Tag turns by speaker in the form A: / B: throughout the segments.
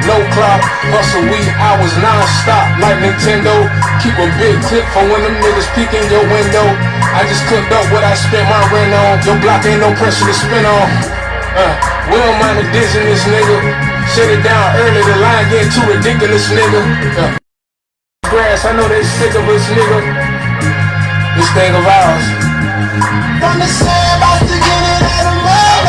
A: no clock. Hustle weed hours non-stop like Nintendo. Keep a big tip for when them niggas peek in your window. I just cooked up what I spent my rent on. Your block ain't no pressure to spin on. We don't mind the dizziness, nigga. Shut it down early, the line getting too ridiculous, nigga. Grass, I know they sick of us, nigga. This thing of ours. From the sandbox to get it out of mud.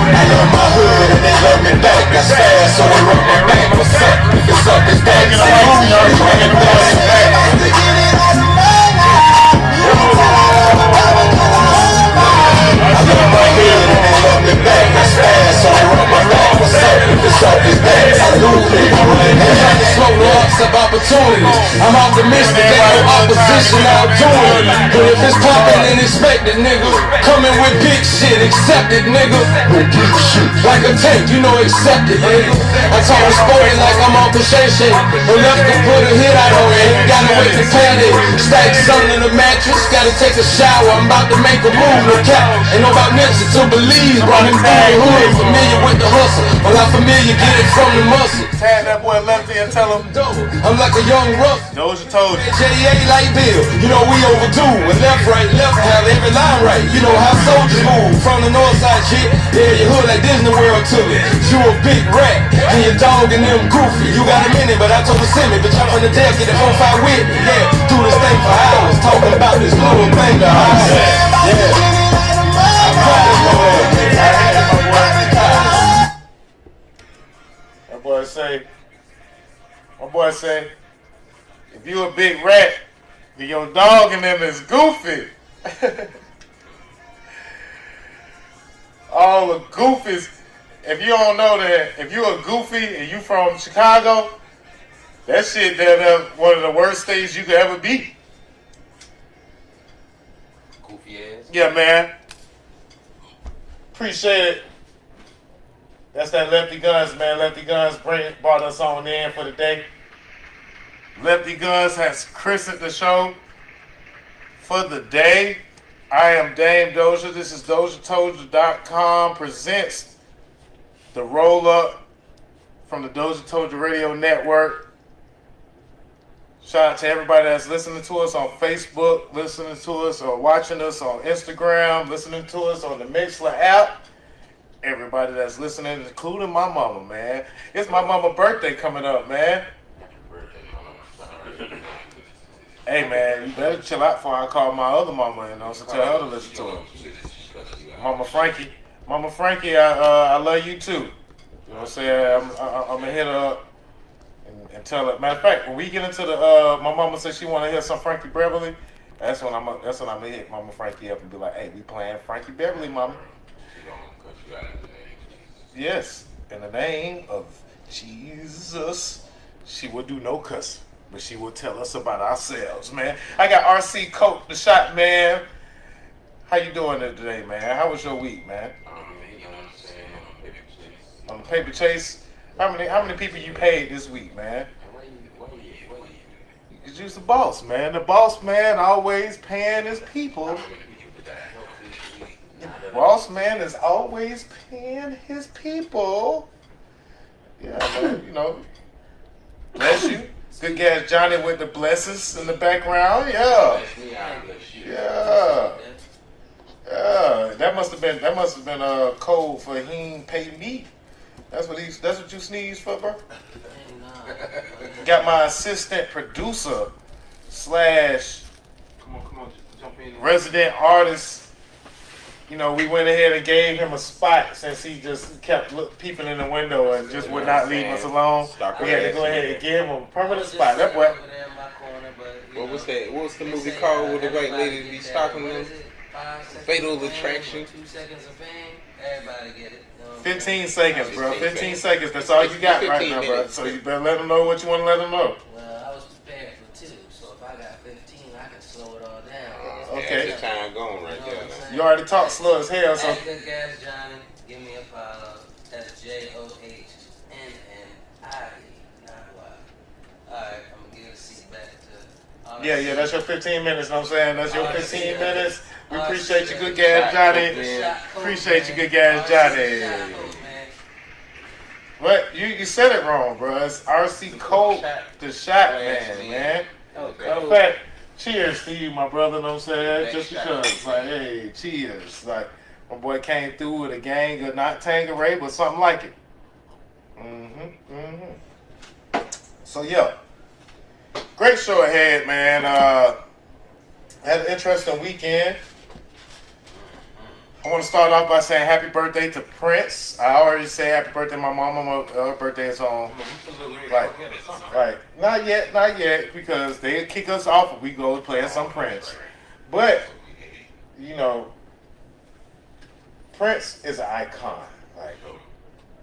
A: I love my hood and they love me back. That's fast, so they rub my back. What's up? It's up, it's back. It's I love my hood and they love me back. That's fast, so they rub my back. What's up? It's up, it's back. Absolutely. Slow the ups of opportunities. I'm optimistic, ain't no opposition, I'll do it. But if it's poppin' and expected, nigga, coming with big shit, accept it, nigga. Like a tank, you know, accept it, nigga. I talk sporting like I'm on Pashashin. But left to put a hit out on it, gotta wait to plan it. Stack something in the mattress, gotta take a shower. I'm about to make a move, no cap. Ain't no about Nipsey to believe, brought him through the hood. Familiar with the hustle, well I'm familiar, get it from the muscle.
B: Tag that boy Lefty and tell him
A: I'm like a young rough.
B: Doja told you.
A: J.A. like Bill, you know we overdue. With left, have every line right. You know how soldiers move. From the north side shit, yeah, your hood like Disney World to it. You a big rat, and your dog and them goofy. You got a minute, but I told her send me. Bitch, I'm on the deck, get the 4-5 with me. Yeah, do this thing for hours. Talking about this little thing to hours. Yeah.
B: My boy say, if you a big rat, then your dog and them is goofy. All the goofies. If you don't know that, if you a goofy and you from Chicago, that shit there one of the worst states you could ever be.
C: Goofy ass.
B: Yeah, man. Appreciate it. That's that Lefty Guns, man. Lefty Guns brought us on in for the day. Lefty Guns has christened the show for the day. I am Dame Doja. This is DozhaToldya.com presents the roll-up from the DozhaToldya Radio Network. Shout out to everybody that's listening to us on Facebook, listening to us or watching us on Instagram, listening to us on the Mixlr app. Everybody that's listening, including my mama, man. It's my mama's birthday coming up, man. Hey, man, you better chill out before I call my other mama, you know, so tell her to listen to her. Mama Frankie, I love you too. You know what I'm saying? I'm gonna hit her up and tell her. Matter of fact, when we get into the, my mama said she want to hear some Frankie Beverly. That's when I'm gonna hit Mama Frankie up and be like, hey, we playing Frankie Beverly, mama. Yes, in the name of Jesus, she will do no cussing, but she will tell us about ourselves, man. I got RC Coke, the shot, man. How you doing today, man? How was your week, man? On the paper chase. How many people you paid this week, man? Cause you's the boss, man. The boss man always paying his people. The boss man is always paying his people. Yeah, man, you know. Bless you. Good guy Johnny with the blessings in the background. Yeah. Yeah. Yeah. That must have been a code for he ain't pay me. That's what you sneezed for, bro? Got my assistant producer /
C: Come on, jump in.
B: Resident artist. You know, we went ahead and gave him a spot since he just kept peeping in the window and just would not leave us alone. We had to go ahead and give him a permanent spot. That boy.
C: What was that? What was the movie called with the white lady be stalking them? Fatal Attraction.
D: 2 seconds of fame. Everybody get it.
B: 15 seconds, bro. 15 seconds. That's all you got right now, bro. So you better let them know what you want to let them know.
D: Well, I was prepared for 2, so if I got 15, I can slow it all down.
B: Okay.
C: That's the time going right there.
B: You already talk slow as hell, so.
D: Good guys, Johnny. Give me a follow. That's JOHNNI. Alright, I'm gonna give the seat back to.
B: Yeah, that's your 15 minutes. Know what I'm saying? That's your 15 minutes. We appreciate you, good guys, Johnny. Appreciate you, good guys, Johnny. But you said it wrong, bro. It's R.C. Cole, the shot man. In fact, cheers to you, my brother. Know what I'm saying? Just because, like, hey, cheers. Like, my boy came through with a gang of not Tangeray, but something like it. So, yeah. Great show ahead, man. Had an interesting weekend. I want to start off by saying happy birthday to Prince. I already say happy birthday to my mama. Her birthday is on. Right. Not yet, because they kick us off if we go play some Prince. But, you know, Prince is an icon. Like,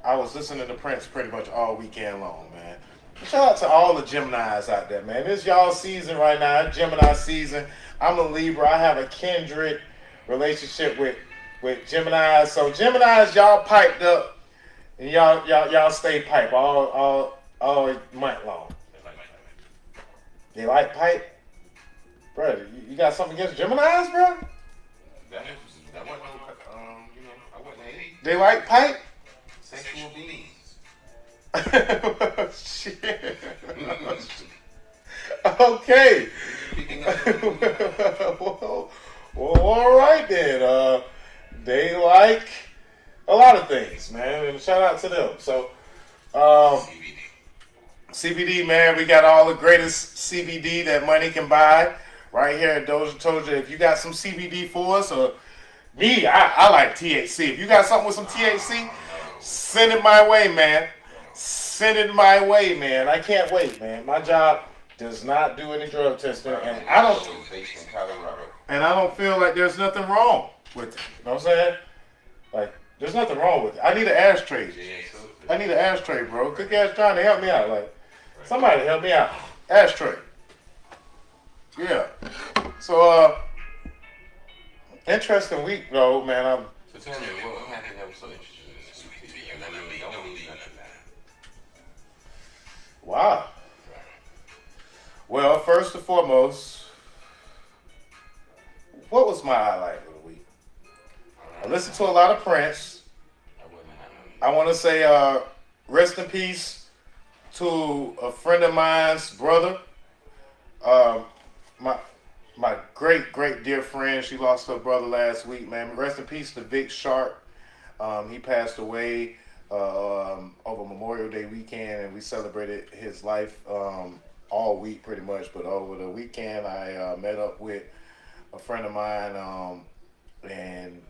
B: I was listening to Prince pretty much all weekend long, man. Shout out to all the Geminis out there, man. It's y'all season right now, Gemini season. I'm a Libra. I have a kindred relationship with Geminis. So Geminis, y'all piped up, and y'all stay pipe all month long. They like pipe, bro. You got something against Geminis, bro? They like pipe.
C: Sexual beings.
B: Shit. Okay. Well, all right then. They like a lot of things, man, and shout out to them. So, CBD, man, we got all the greatest CBD that money can buy right here at DozhaToldya. If you got some CBD for us, or me, I like THC. If you got something with some THC, send it my way, man. Send it my way, man. I can't wait, man. My job does not do any drug testing, and I don't feel like there's nothing wrong with it. You know what I'm saying? Like, there's nothing wrong with it. I need an ashtray. I need an ashtray, bro. Cook ass trying to help me out. Like, somebody help me out. Ashtray. Yeah. So, interesting week, though, man.
C: So tell me, what happened that was so interesting in this week? And I mean, don't need nothing now.
B: Wow. Well, first and foremost, what was my highlight of the week? I listened to a lot of Prince. I want to say rest in peace to a friend of mine's brother. My great dear friend. She lost her brother last week, man. Rest in peace to Vic Sharp. He passed away over Memorial Day weekend, and we celebrated his life all week pretty much. But over the weekend, I met up with a friend of mine, and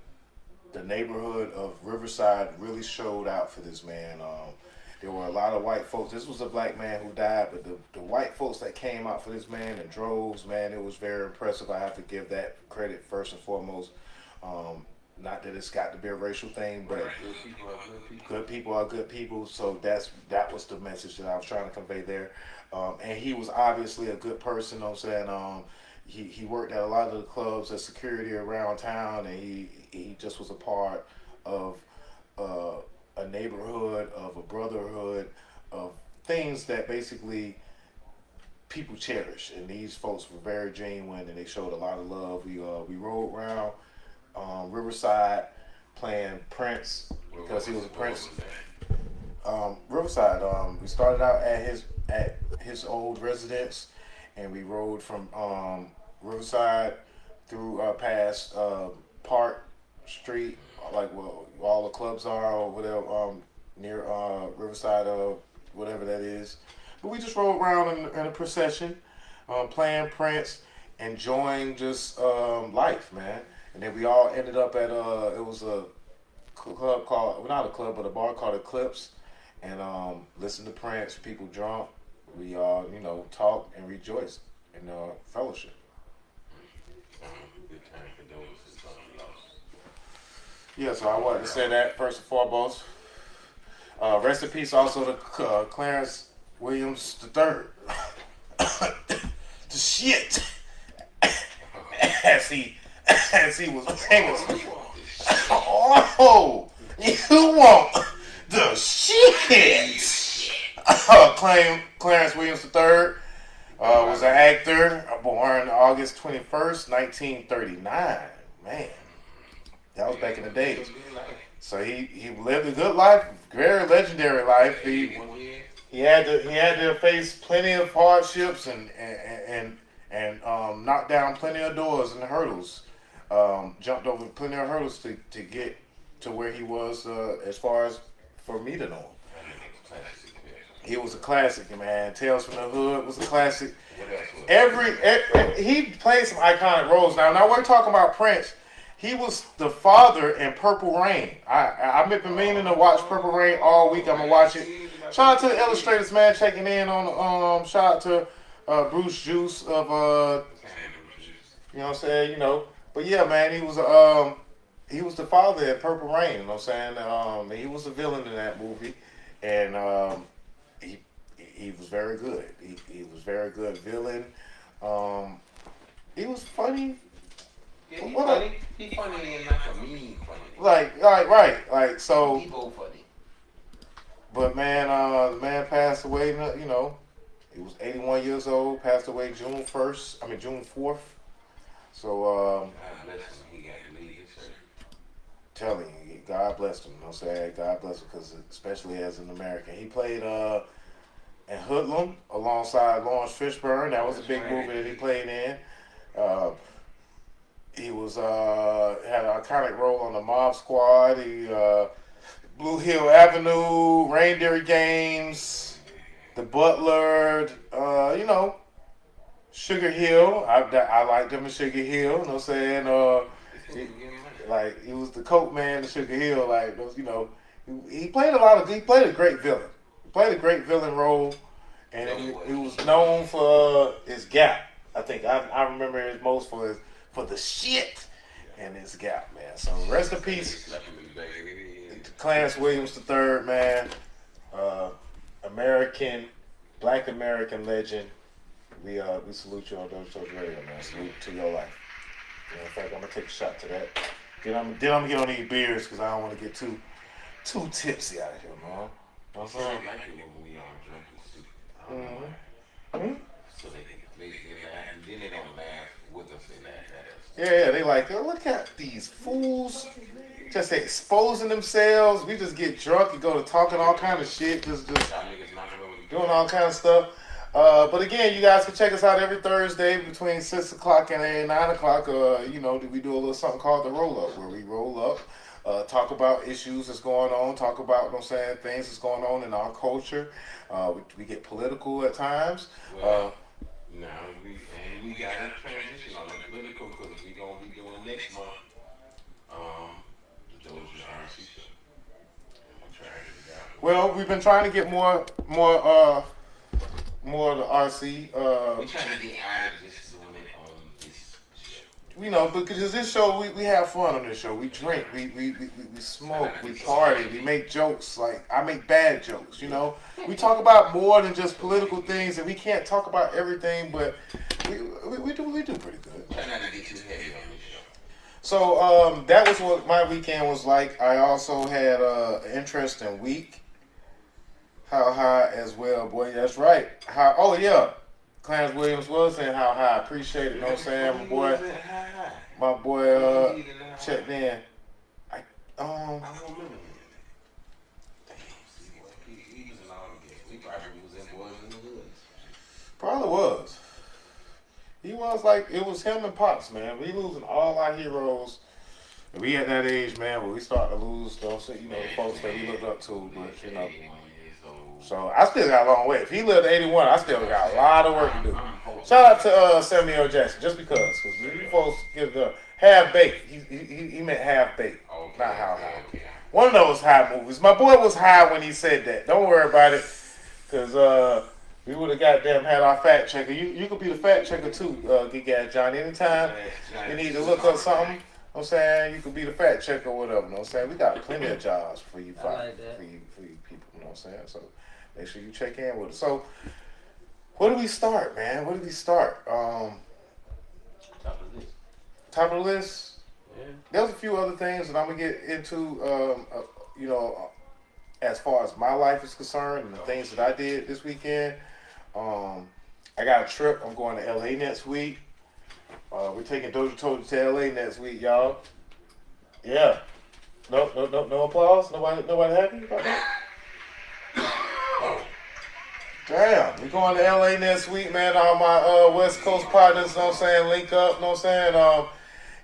B: the neighborhood of Riverside really showed out for this man. There were a lot of white folks. This was a black man who died, but the white folks that came out for this man in droves, man, it was very impressive. I have to give that credit first and foremost. Not that it's got to be a racial thing, but good people are good people. So that was the message that I was trying to convey there. And he was obviously a good person. You know what I'm saying? He worked at a lot of the clubs as security around town, and he just was a part of a neighborhood, of a brotherhood, of things that basically people cherish. And these folks were very genuine, and they showed a lot of love. We rode around Riverside playing Prince because he was a Prince. Riverside. We started out at his old residence, and we rode from Riverside through past Park Street, like where all the clubs are, or whatever, near Riverside, whatever that is. But we just rode around in a procession, playing Prince, enjoying just life, man. And then we all ended up at it was a club called, well, not a club, but a bar called Eclipse, and listened to Prince. People drunk. We all, talked and rejoiced in fellowship. Yeah, so I wanted to say that first and foremost. Rest in peace also to Clarence Williams III. The shit. As he was famous. Oh, you want the shit? Clarence Williams III was an actor born August 21st, 1939. Man, that was back in the days. So he lived a good life, very legendary life. He had to face plenty of hardships and knocked down plenty of doors and hurdles. Jumped over plenty of hurdles to get to where he was as far as for me to know him. He was a classic, man. Tales from the Hood was a classic. He played some iconic roles. Now we're talking about Prince. He was the father in Purple Rain. I've been meaning to watch Purple Rain all week. I'm gonna watch it. Shout out to the illustrators, man, checking in on. Shout out to Bruce Juice of you know what I'm saying, you know. But yeah, man, he was the father in Purple Rain. You know what I'm saying? He was a villain in that movie, and he was very good. He was very good villain. He was funny.
C: Yeah, he funny. He funny and like a mean funny.
B: Like so.
D: He both funny.
B: But man, the man passed away. You know, he was 81 years old. Passed away June 4th. So
C: God bless him. He got to leave his church.
B: Telling you, God bless him. You know what I'm saying? God bless him, because especially as an American, he played in Hoodlum alongside Lawrence Fishburne. That was a big movie that he played in. He was had an iconic role on the Mob Squad. He Blue Hill Avenue, Reindeer Games, The Butler. You know, Sugar Hill. I liked him in Sugar Hill. You know what I'm saying? He was the coke man in Sugar Hill. Like those, you know, he played he played a great villain. He played a great villain role, and he was known for his gap. I think I remember it most for the shit and his gap, man. So rest in peace, Clarence Williams III, man. Black American legend. We salute you on DozhaToldya Radio, man. Salute to your life. You know, in fact, I'm gonna take a shot to that. Then I'm gonna get on these beers because I don't want to get too tipsy out of here, man. You know what I'm saying?
C: So they laugh, and then they don't laugh with us. They laugh at us.
B: Yeah, they like, oh, look at these fools just exposing themselves. We just get drunk and go to talking all kind of shit, just doing all kind of stuff. But again, you guys can check us out every Thursday between 6 o'clock and 9 o'clock. You know, we do a little something called the roll up, where we roll up, talk about issues that's going on, talk about, you know what I'm saying, things that's going on in our culture. We get political at times.
C: Now we got to transition on the political, because we're going to be doing next month the DOZHA show.
B: Well, we've been trying to get more of the RC.
C: We're trying to get out of just doing it on this show.
B: You know, because this show, we have fun on this show. We drink, we smoke, we party, we make jokes. Like, I make bad jokes, you know. We talk about more than just political things, and we can't talk about everything, but we do pretty good.
C: Try not to get too heavy on this show.
B: So that was what my weekend was like. I also had an interesting week. How high as well, boy. That's right. Oh yeah, Clarence Williams was saying how high. Appreciate it. You know what I'm saying, my boy checked in.
C: I don't remember him. He was in all the games. He probably was in Boys in the Hood.
B: Probably was. He was like, it was him and Pops, man. We losing all our heroes. We at that age, man, where we start to lose those, you know, the folks that we looked up to, but you know. So I still got a long way. If he lived 81, I still got a lot of work to do. Shout out to Samuel L. Jackson, just because you folks give the half baked. He meant half baked, not how high. One of those high movies. My boy was high when he said that. Don't worry about it, because we would have goddamn had our fact checker. You could be the fact checker too, Geek Ass Johnny. Anytime you need to look up something, I'm saying, you could be the fact checker or whatever. You know what I'm saying? We got plenty of jobs for you, for you people. You know what I'm saying? So make sure you check in with us. So, where do we start, man? Where do we start?
C: Top of the list.
B: Top of the list?
C: Yeah.
B: There's a few other things that I'm going to get into, you know, as far as my life is concerned and the things that I did this weekend. I got a trip. I'm going to LA next week. We're taking DozhaToldya to LA next week, y'all. Yeah. No applause. Nobody happy about that. Damn, we going to LA next week, man. All my West Coast partners, know what I'm saying, link up, know what I'm saying.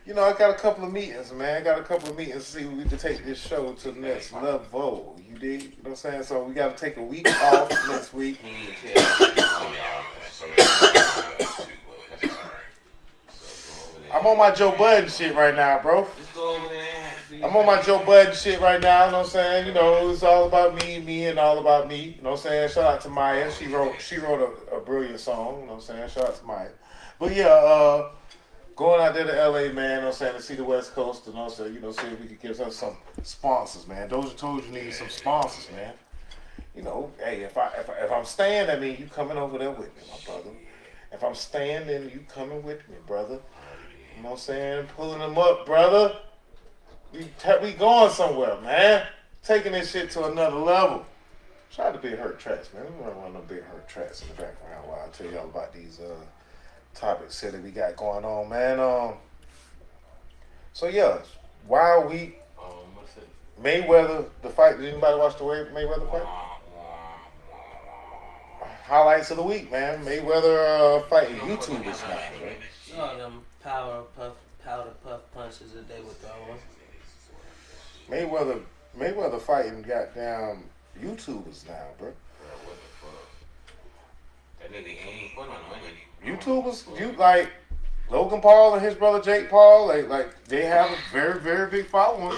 B: You know, I got a couple of meetings, man. I got a couple of meetings to see if we can take this show to the next level. You dig? You know what I'm saying? So we got to take a week off next week. I'm on my Joe Budden shit right now, bro. I'm on my Joe Budden shit right now, you know what I'm saying? You know, it's all about me, and all about me. You know what I'm saying? Shout out to Maya. She wrote a brilliant song, you know what I'm saying? Shout out to Maya. But yeah, going out there to LA, man, you know what I'm saying, to see the West Coast, and also, you know, see if we could get us some sponsors, man. Doja told you need some sponsors, man. You know, hey, if I'm staying, that means you coming over there with me, my brother. If I'm staying, then you coming with me, brother. You know what I'm saying? Pulling them up, brother. We going somewhere, man. Taking this shit to another level. Shout out to Big Hurt Tracks, man. We don't run no Big Hurt Tracks in the background while I tell y'all about these topics that we got going on, man. So yeah, Wild Week, Mayweather, the fight. Did anybody watch the Mayweather fight? Highlights of the week, man. Mayweather fighting YouTubers now, right?
D: Oh, them powder puff punches that they were throwing.
B: Mayweather fighting goddamn YouTubers now, bro.
C: What the fuck? That nigga ain't fun on
B: YouTubers, you like Logan Paul and his brother Jake Paul, like they have a very, very big following.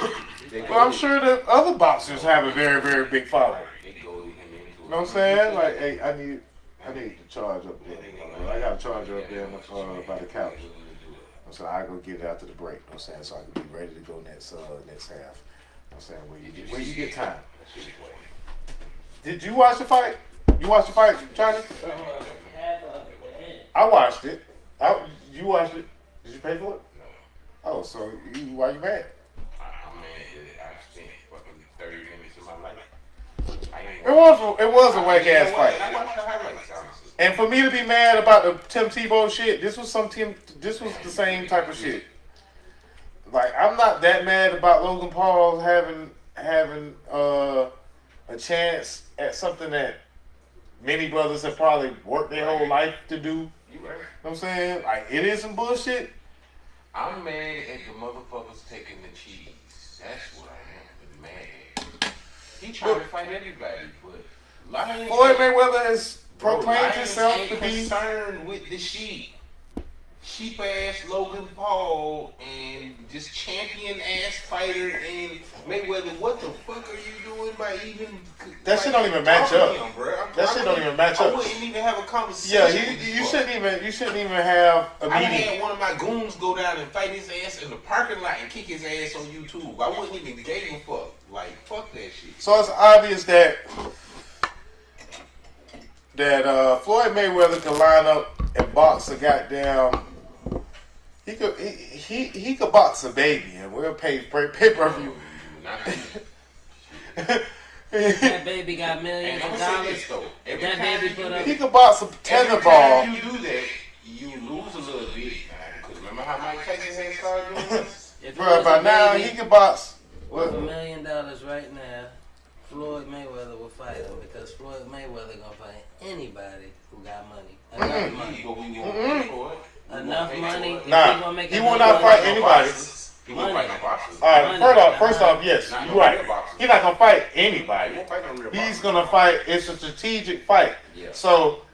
B: But I'm sure that other boxers have a very, very big following. You know what I'm saying? Like, hey, I need to charge up there. I got a charger up there by the couch. So I go get it after the break. You know what I'm saying? So I can be ready to go next half. You know what I'm saying? Where you get time. Did you watch the fight? You watched the fight, China? I watched it. You watched it. Did you pay for it?
C: No.
B: Oh, so why you mad?
C: I'm mad that I spent fucking 30 minutes of my life.
B: It was a whack ass fight.
C: I watched the highlights, honestly.
B: And for me to be mad about the Tim Tebow shit, this was the same type of shit. Like, I'm not that mad about Logan Paul having a chance at something that many brothers have probably worked their whole life to do.
C: You right.
B: You know what I'm saying? Like, it is some bullshit.
C: I'm mad at the motherfuckers taking the cheese. That's what I am mad. He trying to fight everybody, but
B: Floyd Mayweather has proclaimed himself to be
C: concerned with the sheep. Sheep ass Logan Paul and just champion ass fighter and Mayweather. What the fuck are you doing by even?
B: That shit don't even match up. That shit don't even match up.
C: I wouldn't even have a conversation.
B: Yeah, you shouldn't even have a meeting.
C: I had one of my goons go down and fight his ass in the parking lot and kick his ass on YouTube. I wouldn't even give a fuck. Like, fuck that shit.
B: So it's obvious that Floyd Mayweather could line up and box a goddamn. He could box a baby and we'll pay per view.
D: That baby got millions of dollars. That baby put up.
B: He could box a tether ball.
C: Every time you do that, you lose a little bit. Because remember how Mike Tyson had started doing this?
B: Bro, by now he could box.
D: With $1 million right now, Floyd Mayweather will fight him because Floyd Mayweather gonna fight anybody who got money. Enough money.
C: But we won't pay for it.
D: Enough money.
B: Nah, he will not fight anybody.
C: He won't fight no boxers.
B: Alright, first off, yes, you're right. He's not gonna fight anybody.
C: He won't fight no real boxers.
B: He's gonna fight. It's a strategic fight.
C: Yeah.
B: So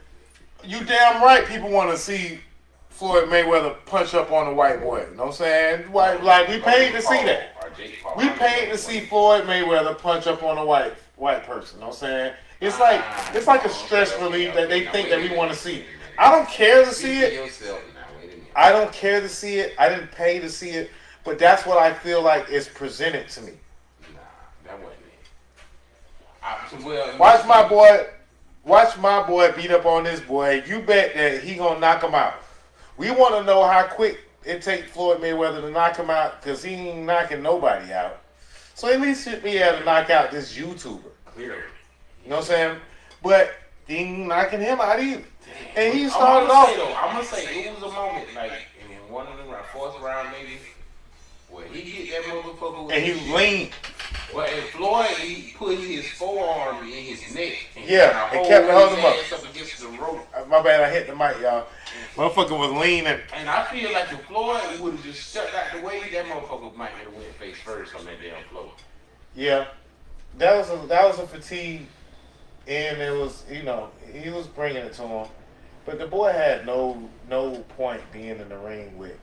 B: you damn right. People want to see Floyd Mayweather punch up on the white boy. You know what I'm saying? Like we paid to see that. We paid to see Floyd Mayweather punch up on a white person. You know what I'm saying? It's like a stress relief that they think that we want to see. I don't care to see it. I don't care to see it. I didn't pay to see it. But that's what I feel like is presented to me.
C: Nah, that wasn't it.
B: Watch my boy beat up on this boy. You bet that he gonna knock him out. We want to know how quick it takes Floyd Mayweather to knock him out because he ain't knocking nobody out. So at least should be able to knock out this YouTuber.
C: Clearly.
B: You know what I'm saying? But he ain't knocking him out either. And he started off.
C: I'm gonna say it was a moment like in one of them fourth round maybe Well, he hit that motherfucker with
B: and he
C: his
B: leaned.
C: Well, and Floyd, he put his forearm in his neck. And
B: Yeah, it kept holding him up.
C: up against the rope.
B: My bad, I hit the mic, y'all. Motherfucker was leaning.
C: And I feel like if Floyd would have just stepped out the way, that motherfucker might have went face first on that damn floor.
B: Yeah, that was a fatigue, and it was, you know, he was bringing it to him, but the boy had no point being in the ring with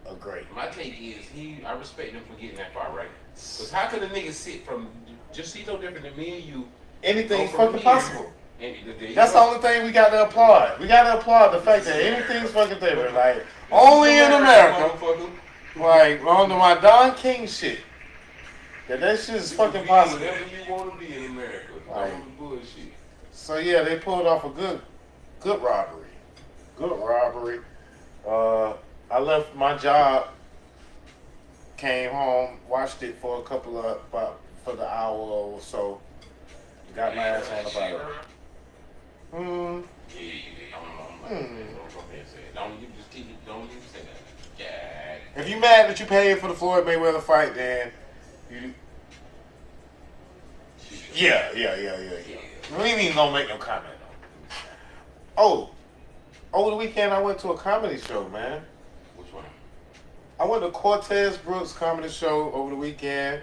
B: a great.
C: My take is I respect him for getting that far right. Cause how could a nigga sit from just see no different than me and you?
B: Anything's fucking possible.
C: And
B: that's the only thing we got to applaud. We got to applaud the fact that anything's fucking different. Like only in America, like on my Don King shit. That shit is fucking possible.
C: Whatever you want to be in America, don't bullshit.
B: So yeah, they pulled off a good robbery. Good robbery. I left my job, came home, watched it for for the hour or so. Got my ass on about it.
C: Don't you just keep it, don't even say that. Yeah.
B: If you mad that you paid for the Floyd Mayweather fight, then you. Yeah. We ain't even gonna make no comment on it. Oh, over the weekend I went to a comedy show, man.
C: Which one?
B: I went to Cortez Brooks' comedy show over the weekend.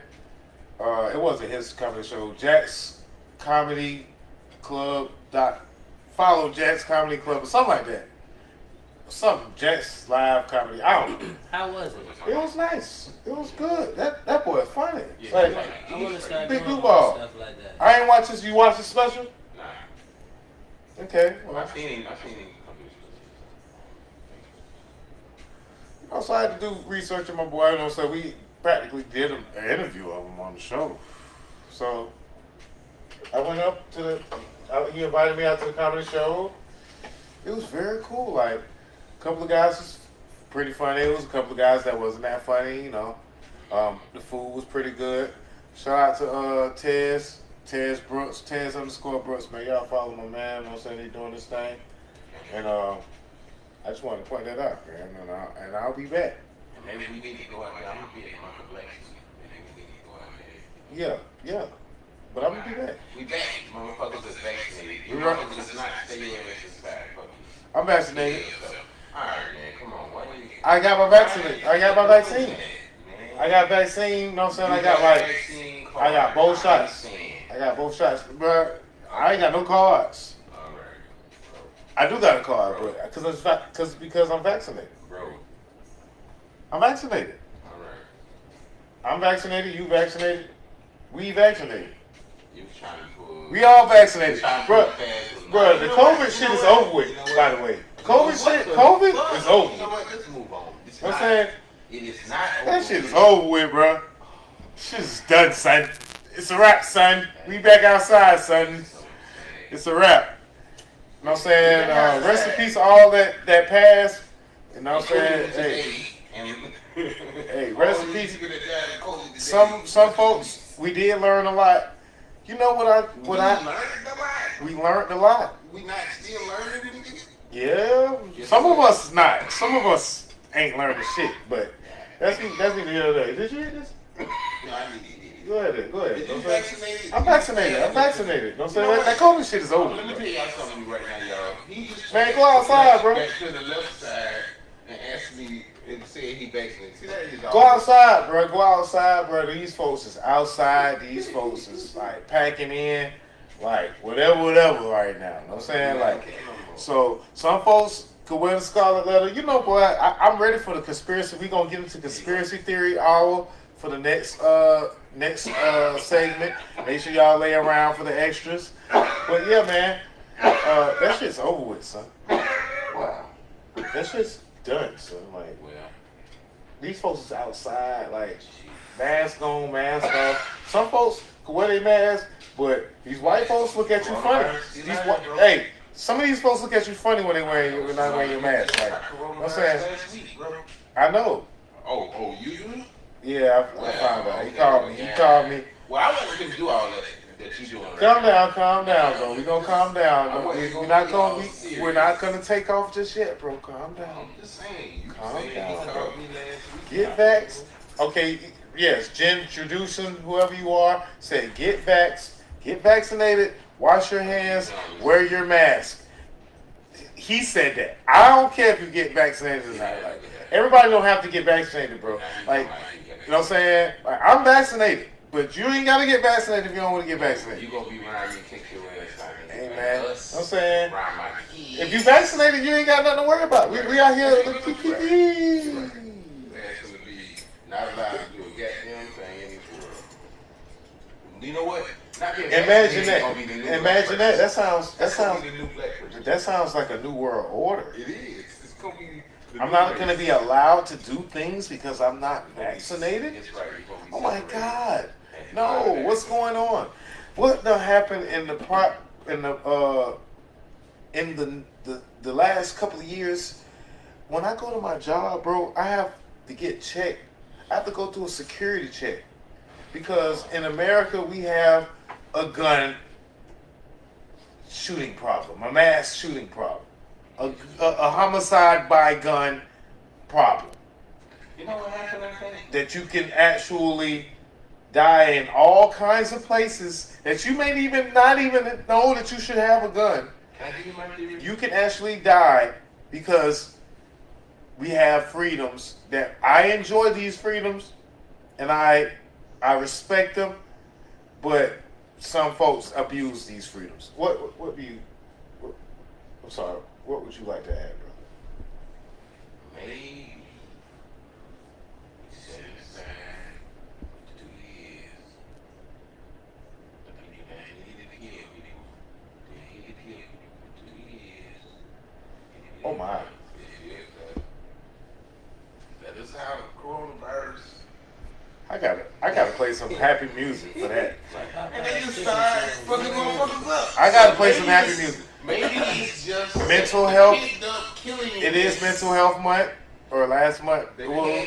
B: It wasn't his comedy show. Jack's Comedy Club. Follow Jack's Comedy Club or something like that. Something. Jack's Live Comedy. I don't know.
D: How was it?
B: It was nice. It was good. That boy is funny.
C: Yeah,
B: Like,
D: I want to start
B: big
D: doing
B: blue ball.
D: stuff like that.
B: I ain't watch this. You watch the special?
C: Nah.
B: Okay.
C: Well, I've seen him.
B: Also, I had to do research on my boy. You know, so we practically did an interview of him on the show. So I went up to he invited me out to the comedy show. It was very cool. Like a couple of guys was pretty funny. It was a couple of guys that wasn't that funny. You know, the food was pretty good. Shout out to Tez Brooks, Tez_Brooks. Man, y'all follow my man. You know what I'm saying? He doing this thing, and I just wanted to point that out, man. And I'll be back.
C: Maybe we need to go out there. I'm gonna be at my collection. Maybe we need to go out there.
B: Yeah. But I'm gonna be back.
C: We back. Motherfuckers is vaccinated. You
B: We
C: know,
B: right.
C: it's not stay your ass inside.
B: I'm vaccinated.
C: Alright, man. Come on. Why you?
B: I got my vaccine. I got my vaccine. I got vaccine. You know what I'm saying? I got both shots. I got both shots, but I ain't got no cards. I do got a card, but because I'm vaccinated.
C: Bro.
B: I'm vaccinated.
C: Alright.
B: I'm vaccinated. You vaccinated. We vaccinated.
C: You trying to pull.
B: We all vaccinated, bro.
C: Bro,
B: The COVID shit is over with. By the way, COVID is over.
C: You know what? Let's move on.
B: You know what I'm saying?
C: It is not over.
B: That shit is over with, bro. Shit is done, son. It's a wrap, son. We back outside, son. It's a wrap. You know what I'm saying? Rest in peace, all that passed. You know what I'm saying? Hey, rest in peace. Some folks, we did learn a lot. You know we learned a lot.
C: We not still learning it?
B: Yeah, some of us not. Some of us ain't learning shit, but that's neither here nor there. Did you hear this?
C: No, I need it.
B: Go ahead.
C: Did you vaccinated?
B: I'm vaccinated. You know what I'm saying? That COVID shit is over.
C: Let me tell y'all something right now, y'all. He just
B: Man, go outside, bro.
C: back to the left side and asked me and said he vaccinated. See, that is all.
B: Go outside, bro. Go outside, bro. These folks is outside. These folks is like packing in, like whatever right now. You know what I'm saying? Like, so some folks could wear the scarlet letter. You know, boy, I'm ready for the conspiracy. We gonna get into conspiracy theory hour for the next segment. Make sure y'all lay around for the extras. But yeah, man, that shit's over with, son. Wow, that shit's done, son. Like, these folks is outside, like mask on, mask off. Some folks can wear their mask, but these white folks look at you funny. Hey, some of these folks look at you funny when they're not wearing your mask. Like, you know what I'm saying? I know.
C: Oh, you?
B: Yeah, I found out. He called me.
C: Well, I wasn't going to do all that you doing right
B: Calm
C: now.
B: down, bro. We gonna calm down. We're not gonna take off just yet, bro. Calm down.
C: I'm just saying.
B: Calm down, bro.
C: Me last week.
B: Get vaxxed. Okay, yes, Jen introducing whoever you are, say get vaccinated, wash your hands, wear your mask. He said that. I don't care if you get vaccinated or not. Like, everybody don't have to get vaccinated, bro. Like, you know what I'm saying? Like, I'm vaccinated, but you ain't got to get vaccinated if you don't want to get vaccinated.
C: You gonna be around me and kick your ass out.
B: Hey, man. You know what I'm saying?
C: Around my kids.
B: If you vaccinated, you ain't got nothing to worry about. We out here.
C: Not allowed to do a goddamn thing in this world. You know what?
B: Imagine that. Imagine that. That sounds like a new world order.
C: It is. It's gonna be.
B: I'm not going to be allowed to do things because I'm not vaccinated. Oh my God! No, what's going on? What done happened in the last couple of years? When I go to my job, bro, I have to get checked. I have to go through a security check because in America we have a gun shooting problem, a mass shooting problem, a homicide by gun problem.
C: You know what happened, I think?
B: That you can actually die in all kinds of places that you may not even know that you should have a gun.
C: Can I give you my theory?
B: You can actually die because we have freedoms that I enjoy these freedoms and I respect them, but some folks abuse these freedoms. What would you like to add, bro?
C: Maybe set aside 2 years. But then you gotta need it again, people. They need it again for 2 years.
B: Oh my.
C: That is how coronavirus.
B: I gotta play some happy music for that.
C: And they just start fucking motherfuckers up.
B: I gotta play some happy music.
C: Maybe it's just
B: mental health.
C: Killing
B: it is mental health month or last month.
C: Well,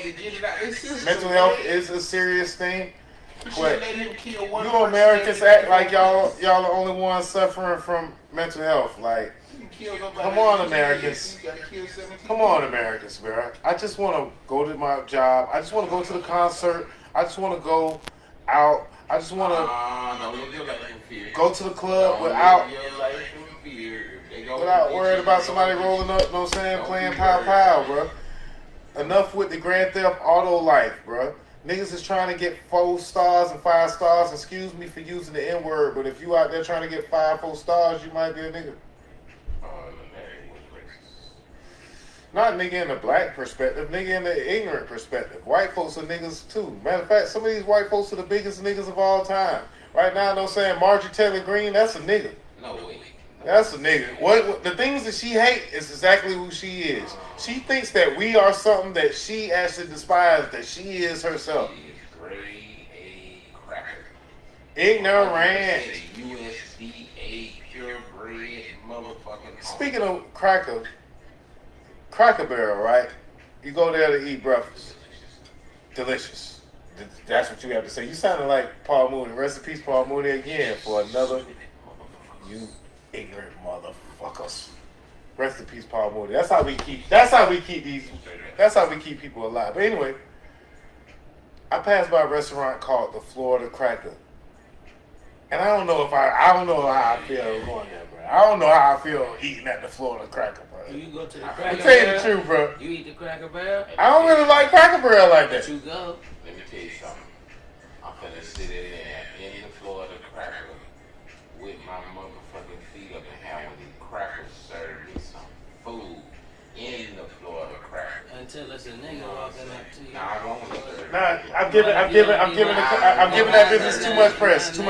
B: mental health is a serious thing. But you know, Americans act like y'all the only ones suffering from mental health. Like, come on, Americans. Come on, Americans, bro. I just want to go to my job. I just want to go to the concert. I just want to go out. I just want to go to the club without worrying about somebody rolling up, you know what I'm saying, playing pow pow, bro. Enough with the Grand Theft Auto life, bro. Niggas is trying to get 4 stars and 5 stars. Excuse me for using the N-word, but if you out there trying to get 5, 4 stars, you might be a nigga. Not nigga in the black perspective, nigga in the ignorant perspective. White folks are niggas too. Matter of fact, some of these white folks are the biggest niggas of all time. Right now, you know what I'm saying, Marjorie Taylor Greene, that's a nigga.
C: No way.
B: That's a nigga. What the things that she hates is exactly who she is. She thinks that we are something that she actually despises, that she is herself.
C: She is grade A cracker.
B: Ignorant.
C: USDA purebred motherfucking.
B: Speaking of Cracker Barrel, right? You go there to eat breakfast. Delicious. That's what you have to say. You sounded like Paul Mooney. Rest in peace, Paul Mooney, again for another. You ignorant motherfuckers. Rest in peace, Paul Mooney. That's how we keep people alive. But anyway, I passed by a restaurant called the Florida Cracker. And I don't know how I feel going there, bro. I don't know how I feel eating at the Florida Cracker, bro.
D: You go to the Cracker
B: Barrel? I'm telling you the truth, bro.
D: You eat the Cracker Barrel?
B: I don't really like Cracker Barrel like that.
D: But you go.
C: Let me tell you something. I'm finna sit in the Florida Cracker with my motherfucking feet up and have one of these crackers serve me some food in the Florida Cracker.
D: Until it's a nigga walking up to you.
C: Nah, I won't serve.
B: Nah, I'm giving that business too much press. We're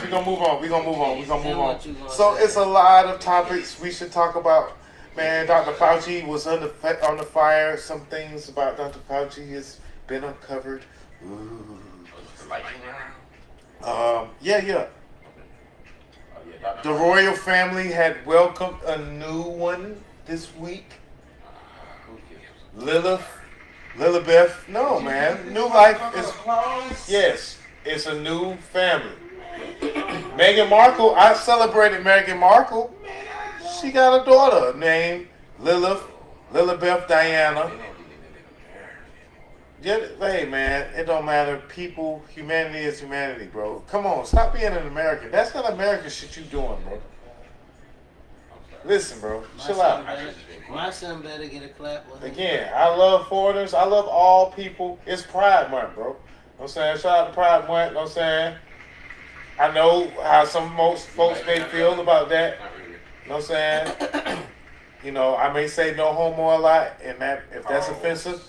B: gonna move on. So it's a lot of topics we should talk about. Man, Dr. Fauci was on the fire. Some things about Dr. Fauci has been uncovered. Ooh. Yeah. The royal family had welcomed a new one this week. Lilibeth. No, man. New life is. Yes, it's a new family. Meghan Markle. I celebrated Meghan Markle. She got a daughter named Lilibeth Diana. Hey man, it don't matter. People, humanity is humanity, bro. Come on, stop being an American. That's not American shit you doing, bro. Listen, bro, chill out.
D: My son better get a clap with him.
B: Again, I love foreigners. I love all people. It's Pride Month, bro. You know what I'm saying? Shout out to Pride Month. You know what I'm saying? I know how most folks may feel about that. You know what I'm saying? You know, I may say no homo a lot, and that if that's offensive,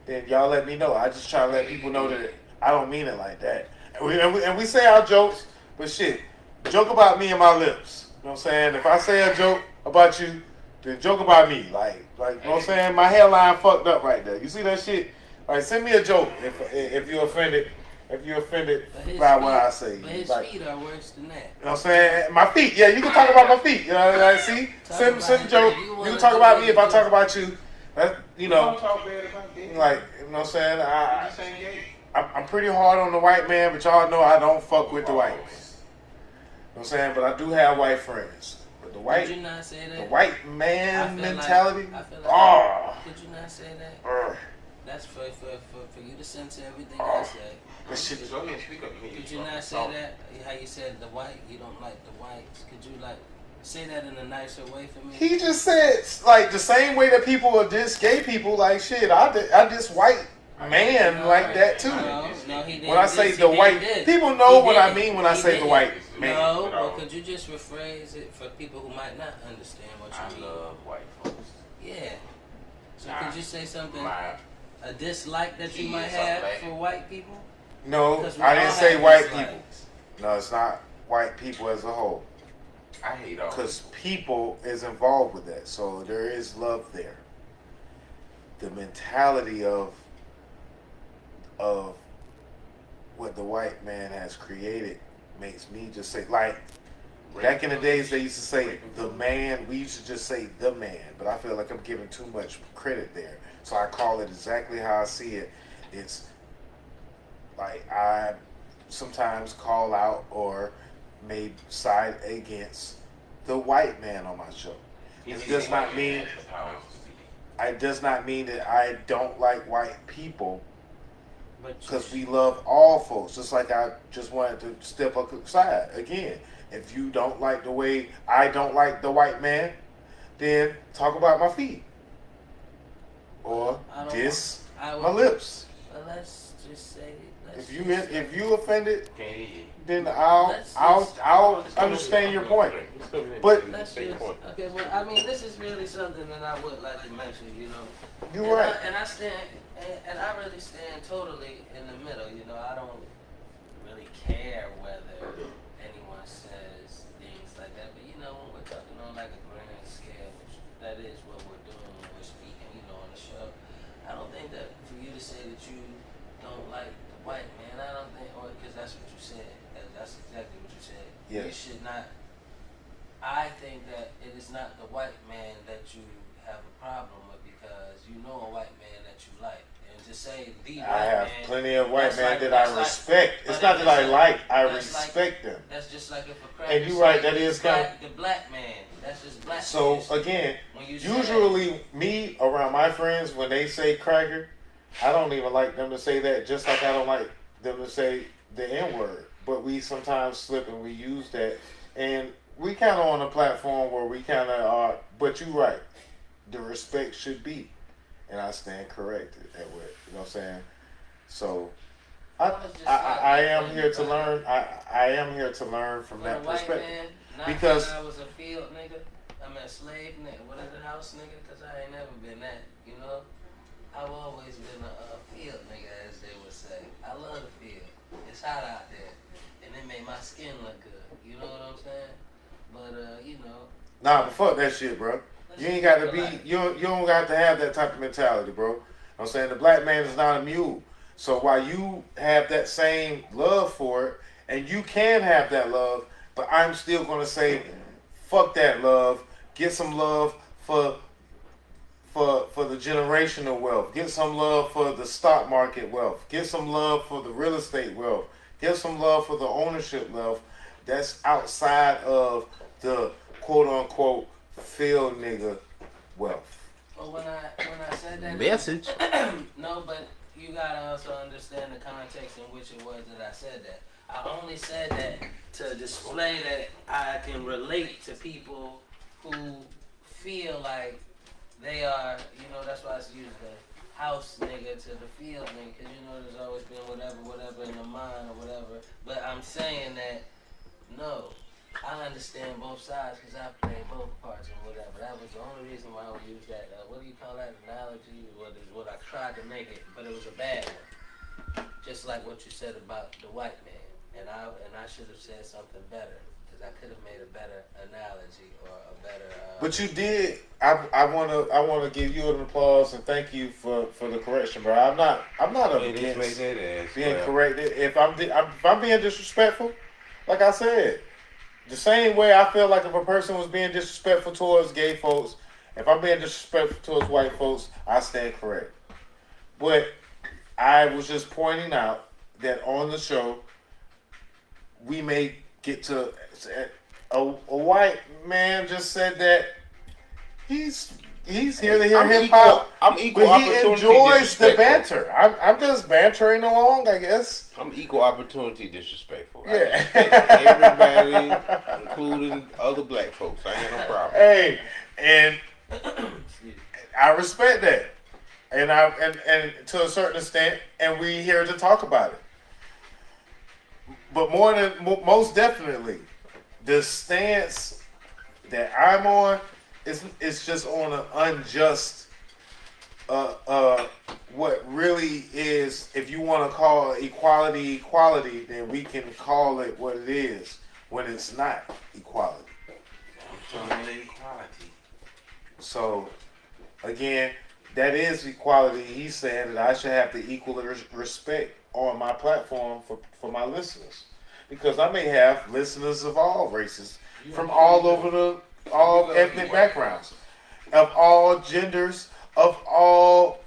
B: then y'all let me know. I just try to let people know that I don't mean it like that. And we say our jokes, but shit, joke about me and my lips. You know what I'm saying? If I say a joke about you, then joke about me. Like you know what I'm saying? My hairline fucked up right there. You see that shit? Like, send me a joke if you're offended. If you're offended by what I say.
D: But his
B: like,
D: feet are worse than that.
B: You know what I'm saying? My feet. Yeah, you can talk about my feet. You know what I'm saying? See? Send a joke. You can talk about me if I talk about you. You know. Like, you know what I'm saying? I'm pretty hard on the white man, but y'all know I don't fuck with the white man. You know what I'm saying? But I do have white friends. But the white,
D: Did you not say that?
B: The white man mentality.
D: I feel Could you not say that? That's for you to censor everything I say. Could you not say that? How you said the white, you don't like the whites. Could you like say that in a nicer way for me?
B: He just said like the same way that people are diss gay people. Like shit, I diss white man like that too.
D: No, he didn't.
B: When I say the white, people know what I mean when I say the white man.
D: No, but could you just rephrase it for people who might not understand what you mean?
C: I love white folks.
D: Yeah. So could you say something? A dislike that you might have for white people?
B: No, I didn't say white people. No, it's not white people as a whole.
C: I hate all.
B: Because people is involved with that, so there is love there. The mentality of what the white man has created makes me just say, like, back in the days they used to say the man, we used to just say the man, but I feel like I'm giving too much credit there. So I call it exactly how I see it. It's like I sometimes call out or may side against the white man on my show. It does not mean that I don't like white people, because we love all folks. Just like I just wanted to step aside again. If you don't like the way I don't like the white man, then talk about my feet or diss my lips.
D: Well, let's just say.
B: If you offended, then I'll understand your point. But
D: okay, well, I mean, this is really something that I would like to mention. You know,
B: you're right.
D: And I really stand totally in the middle. You know, I don't really care whether anyone says things like that. But you know, when we're talking on like a grand scale, which that is what we're doing when we're speaking, you know, on the show. I don't think that for you to say that you don't like the white man, I don't think, or because that's what you said. That's exactly what you said.
B: Yes.
D: You should not. I think that it is not the white man that you have a problem with, because you know a white man that you like. And to say the white man,
B: I have plenty of white men that I respect. It's not that I like, I respect them.
D: That's just like if a cracker.
B: And you're right, that is kind of
D: the black man. That's just black.
B: So again, usually me around my friends, when they say cracker, I don't even like them to say that, just like I don't like them to say the N-word. But we sometimes slip and we use that. And we kind of on a platform where we kind of are, but you're right. The respect should be. And I stand corrected at what, you know what I'm saying? So I am here to learn. I am here to learn from that perspective. Because
D: I was a field nigga, I'm a slave nigga, what is it, house nigga? Because I ain't never been that, you know? I've always been a field nigga, as they would say. I love the field. It's hot out there. And it made my skin look good. You know what I'm saying? But, you know.
B: Nah, but fuck that shit, bro. You ain't got to be, you don't got to have that type of mentality, bro. You know what I'm saying? The black man is not a mule. So while you have that same love for it, and you can have that love, but I'm still going to say, fuck that love. Get some love for the generational wealth. Get some love for the stock market wealth. Get some love for the real estate wealth. Get some love for the ownership wealth that's outside of the quote-unquote field nigga wealth.
D: Well, when I said that...
E: Message.
D: No, but you gotta also understand the context in which it was that I said that. I only said that to display that I can relate to people who feel like they are, that's why I use the house nigga to the field nigga, because there's always been whatever in the mind or whatever. But I'm saying that, no, I understand both sides because I played both parts and whatever. That was the only reason why I would use that, what do you call that, analogy? What I tried to make it, but it was a bad one. Just like what you said about the white man. And I should have said something better because I could have made a better analogy or a better.
B: But you did. I wanna give you an applause and thank you for the correction, bro. I'm not against being corrected. If I'm being disrespectful, like I said, the same way I feel like if a person was being disrespectful towards gay folks, if I'm being disrespectful towards white folks, I stand correct. But I was just pointing out that on the show, we may get to a white man just said that he's here to hear hip hop.
C: I'm equal
B: but he
C: opportunity.
B: Enjoys the banter. I'm just bantering along, I guess.
C: I'm equal opportunity disrespectful.
B: Yeah.
C: Everybody, including other black folks. I ain't got no problem.
B: Hey, and I respect that, and to a certain extent, and we here to talk about it. But most definitely, the stance that I'm on is just on an unjust, what really is, if you want to call equality, then we can call it what it is when it's not equality.
C: Equality.
B: So, again, that is equality. He's saying that I should have the equal respect on my platform for my listeners, because I may have listeners of all races, from all over all ethnic backgrounds, of all genders, of all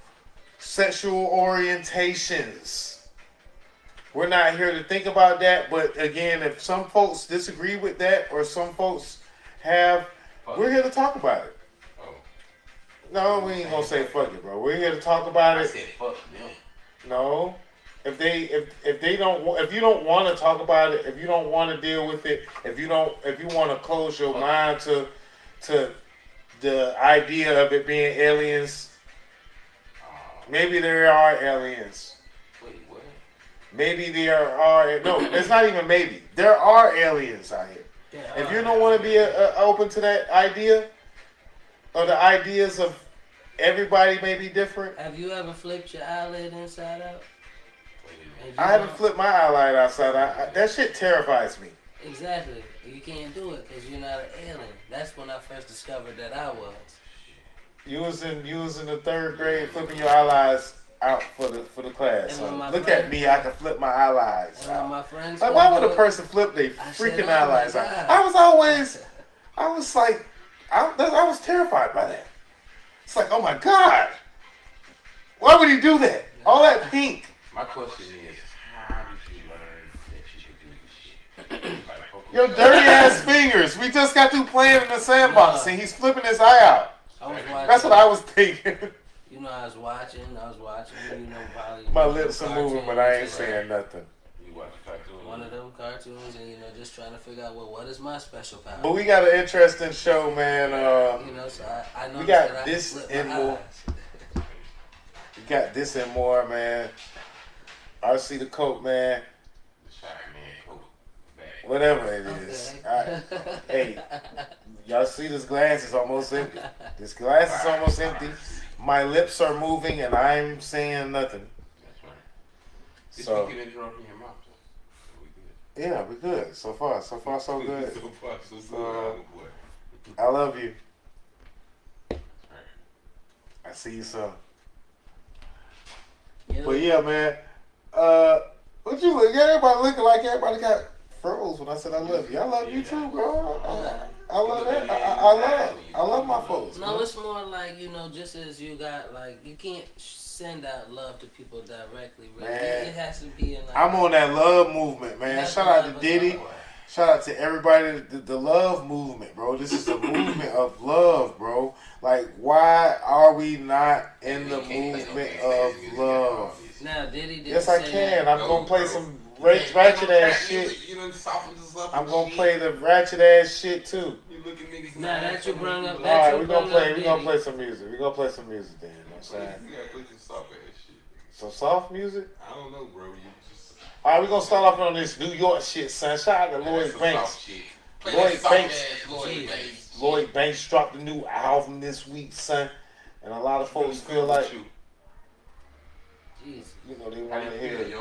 B: sexual orientations. We're not here to think about that, but again, if some folks disagree with that, or some folks we're here to talk about it. No, we ain't gonna say fuck it, bro. We're here to talk about it.
C: I said fuck them.
B: No. If you don't want to talk about it, if you don't want to deal with it, if you want to close your mind to the idea of it being aliens, maybe there are aliens.
C: Wait, what?
B: Maybe there are. No, it's not even maybe. There are aliens out here. If you don't want to be open to that idea, or the ideas of everybody may be different.
D: Have you ever flipped your eyelid inside out?
B: I haven't flipped my eyelid outside. That shit terrifies me.
D: Exactly. You can't do it because you're not an alien. That's when I first discovered that I was.
B: You was in the third grade flipping your eyelids out for the class. So look at me, I can flip my eyelids out.
D: My friends
B: like, why would a person flip their freaking eyelids out? I was terrified by that. It's like, oh my God, why would he do that? All that pink.
C: My question is, how did you learn that you could do this shit?
B: Your dirty ass fingers. We just got through playing in the sandbox and he's flipping his eye out. That's what I was thinking.
D: I was watching, probably.
B: My lips are moving, but I ain't saying nothing.
C: You watch cartoons?
D: One of them cartoons, and just trying to figure out, what is my special power?
B: But we got an interesting show, man.
D: So I know
B: we got this and more. We got this and more, man. RC the Coke, man. Whatever it is. Hey, y'all see this glass is almost empty. This glass is almost empty. My lips are moving and I'm saying nothing.
C: That's right.
B: So,
C: you can drop in your mouth, so we good.
B: Yeah, we good. So far so good.
C: So far, so good.
B: I love you.
C: Right.
B: I see you soon.
D: Yeah.
B: But yeah, man. What you look? Everybody looking like everybody got froze when I said I love you. I love you too, bro. I love that. I love my folks.
D: No,
B: man.
D: it's more like, just as you got, like, you can't send out love to people directly, really.
B: Man.
D: It has to be in, like,
B: I'm on that love movement, man. Shout out to Diddy. Shout out to everybody, the love movement, bro. This is the movement of love, bro. Like, why are we not in the movement of love?
D: Now, Diddy didn't
B: Yes, I
D: say
B: can.
D: that.
B: I'm gonna play some ratchet ass shit.
C: You done softened us up.
B: I'm gonna play the ratchet ass shit too.
C: You look at niggas.
D: Now that you brought up,
B: Alright, we gonna play some music. We gonna play some music then. You know what I'm saying?
C: You gotta play some soft ass shit.
B: Some soft music?
C: I don't know, bro. You just.
B: Alright, we gonna start off on this New York shit, son. Shout out to Lloyd Banks. Lloyd Banks dropped a new album this week, son. And a lot of folks feel like, you know, they want to hear it. You know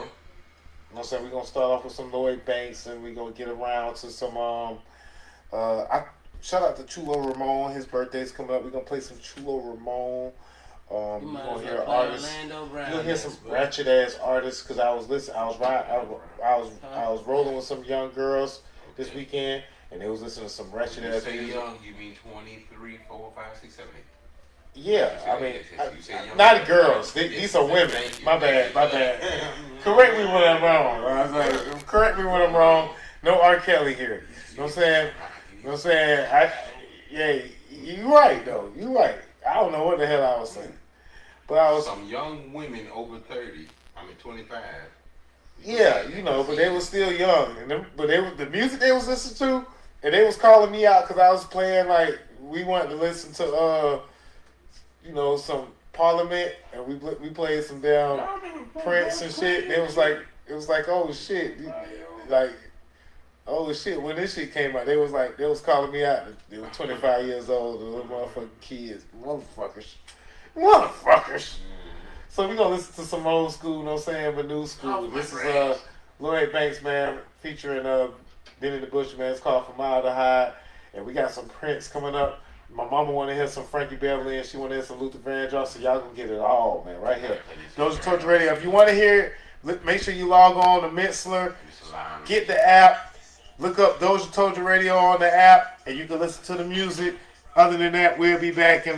B: what I'm saying? We're going to start off with some Lloyd Banks and we're going to get around to some, shout out to Chulo Ramon. His birthday's coming up. We're going to play some Chulo Ramon. You're going to hear artists. You're going to hear some ratchet ass artists because I was listening. I was rolling with some young girls this weekend and they was listening to some ratchet ass music.
C: You say young, you mean 23, 4, 5, 6, 7, 8?
B: Yeah, I mean, not girls. These are women. My bad. Correct me when I'm wrong. Correct me when I'm wrong. No R. Kelly here. You know what I'm saying? Yeah, you right though. You right. I don't know what the hell I was saying, but I was
C: some young women over 30. I mean 25.
B: Yeah, you know, but they were still young, but the music they was listening to, and they was calling me out because I was playing like we wanted to listen to you know, some Parliament, and we played some damn Prince and shit. And it was like, oh shit, like, oh shit. When this shit came out, they was calling me out. They were 25 years old, the little motherfucking kids, motherfuckers. So we gonna listen to some old school, you know what I'm saying, but new school. This is Lloyd Banks, man, featuring Benny the Bushman. It's called From Mile to Hide, and we got some Prince coming up. My mama want to hear some Frankie Beverly and she want to hear some Luther Vandross, so y'all gonna get it all, man, right here. DozhaToldya Radio. If you want to hear it, make sure you log on to Mixlr, get the app, look up DozhaToldya Radio on the app, and you can listen to the music. Other than that, we'll be back in,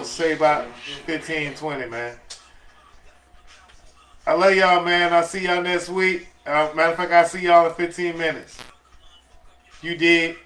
B: say about 15, 20, man. I love y'all, man. I'll see y'all next week. Matter of fact, I'll see y'all in 15 minutes. You did.